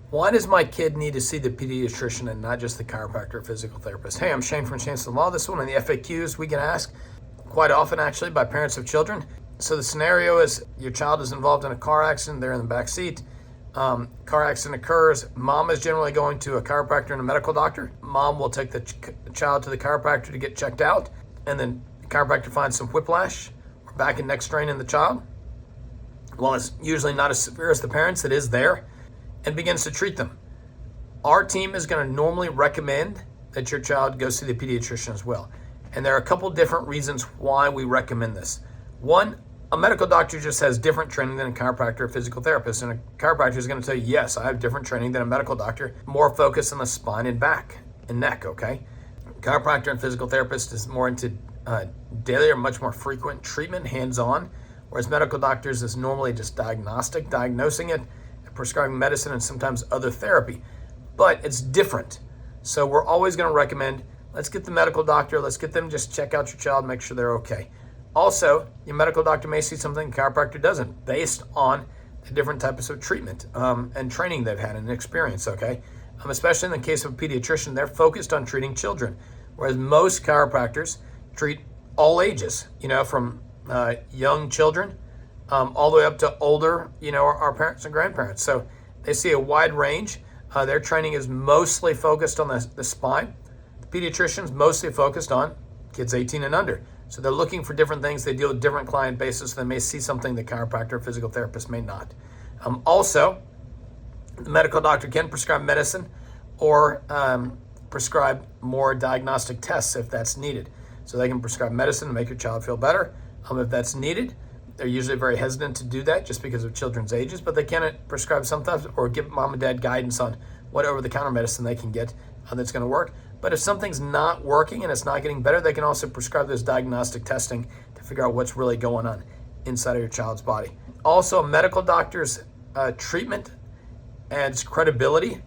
Why does my kid need to see the pediatrician and not just the chiropractor or physical therapist? Hey, I'm Shane from Shane's Law. This one in the FAQs we get asked quite often actually by parents of children. So the scenario is your child is involved in a car accident, they're in the back seat. Car accident occurs. Mom is generally going to a chiropractor and a medical doctor. Mom will take the child to the chiropractor to get checked out, and then the chiropractor finds some whiplash or back and neck strain in the child. Well, it's usually not as severe as the parents, it is there, and begins to treat them. Our team is going to normally recommend that your child go see the pediatrician as well. And there are a couple different reasons why we recommend this. One, a medical doctor just has different training than a chiropractor or physical therapist. And a chiropractor is going to tell you, yes, I have different training than a medical doctor, more focused on the spine and back and neck, okay? Chiropractor and physical therapist is more into daily or much more frequent treatment, hands-on, whereas medical doctors is normally just diagnostic, diagnosing it, and prescribing medicine and sometimes other therapy. But it's different. So we're always going to recommend, let's get the medical doctor, let's get them just check out your child, make sure they're okay. Also, your medical doctor may see something the chiropractor doesn't based on the different types of treatment and training they've had and experience, okay? Especially in the case of a pediatrician, they're focused on treating children, whereas most chiropractors treat all ages, from young children all the way up to older, our parents and grandparents. So they see a wide range. Their training is mostly focused on the spine. The pediatrician's mostly focused on kids 18 and under. So they're looking for different things. They deal with different client bases. So they may see something the chiropractor or physical therapist may not. Also, the medical doctor can prescribe medicine or prescribe more diagnostic tests if that's needed. So they can prescribe medicine to make your child feel better if that's needed. They're usually very hesitant to do that just because of children's ages, but they can prescribe sometimes or give mom and dad guidance on what over-the-counter medicine they can get that's going to work. But if something's not working and it's not getting better, they can also prescribe this diagnostic testing to figure out what's really going on inside of your child's body. Also, a medical doctor's treatment adds credibility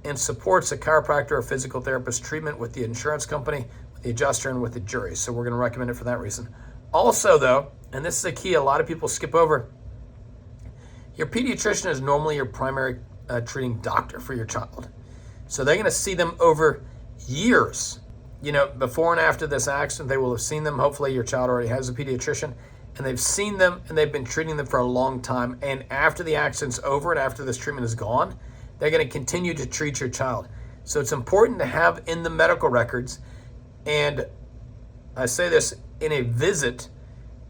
and supports a chiropractor or physical therapist treatment with the insurance company, with the adjuster, and with the jury. So we're going to recommend it for that reason. Also, though, and this is a key a lot of people skip over, your pediatrician is normally your primary treating doctor for your child. So they're going to see them over years. Before and after this accident, they will have seen them. Hopefully your child already has a pediatrician, and they've seen them and they've been treating them for a long time. And after the accident's over and after this treatment is gone, they're going to continue to treat your child. So it's important to have in the medical records, and I say this in a visit,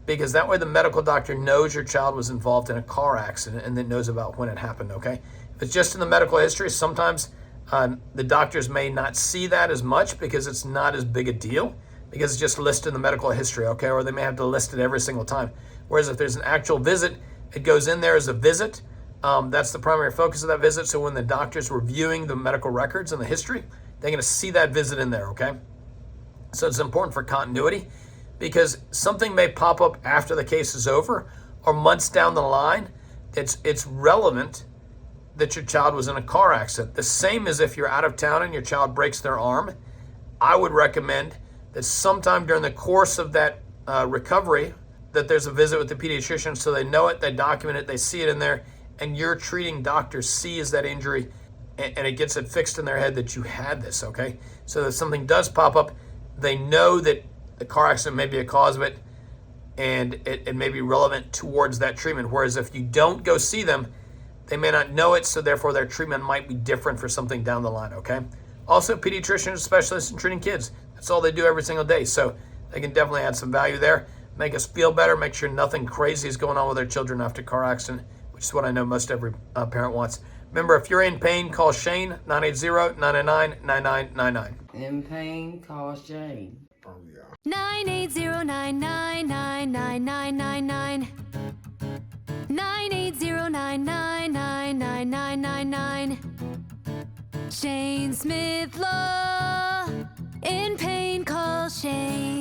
because that way the medical doctor knows your child was involved in a car accident and then knows about when it happened, okay? If it's just in the medical history, sometimes the doctors may not see that as much because it's not as big a deal, because it's just listed in the medical history, okay? Or they may have to list it every single time. Whereas if there's an actual visit, it goes in there as a visit. That's the primary focus of that visit. So when the doctor's reviewing the medical records and the history, they're going to see that visit in there, okay? So it's important for continuity, because something may pop up after the case is over or months down the line. It's relevant that your child was in a car accident. The same as if you're out of town and your child breaks their arm. I would recommend that sometime during the course of that recovery that there's a visit with the pediatrician, so they know it, they document it, they see it in there, and your treating doctor sees that injury and it gets it fixed in their head that you had this, okay? So that something does pop up, they know that the car accident may be a cause of it, and it may be relevant towards that treatment. Whereas if you don't go see them, they may not know it, so therefore their treatment might be different for something down the line, okay? Also, pediatricians are specialists in treating kids. That's all they do every single day, so they can definitely add some value there, make us feel better, make sure nothing crazy is going on with their children after car accident, which is what I know most every parent wants. Remember, if you're in pain, call Shane, 980-999-9999. In pain, call Shane. 980-999-9999. 980-999-9999. Shane Smith Law. In pain, call Shane.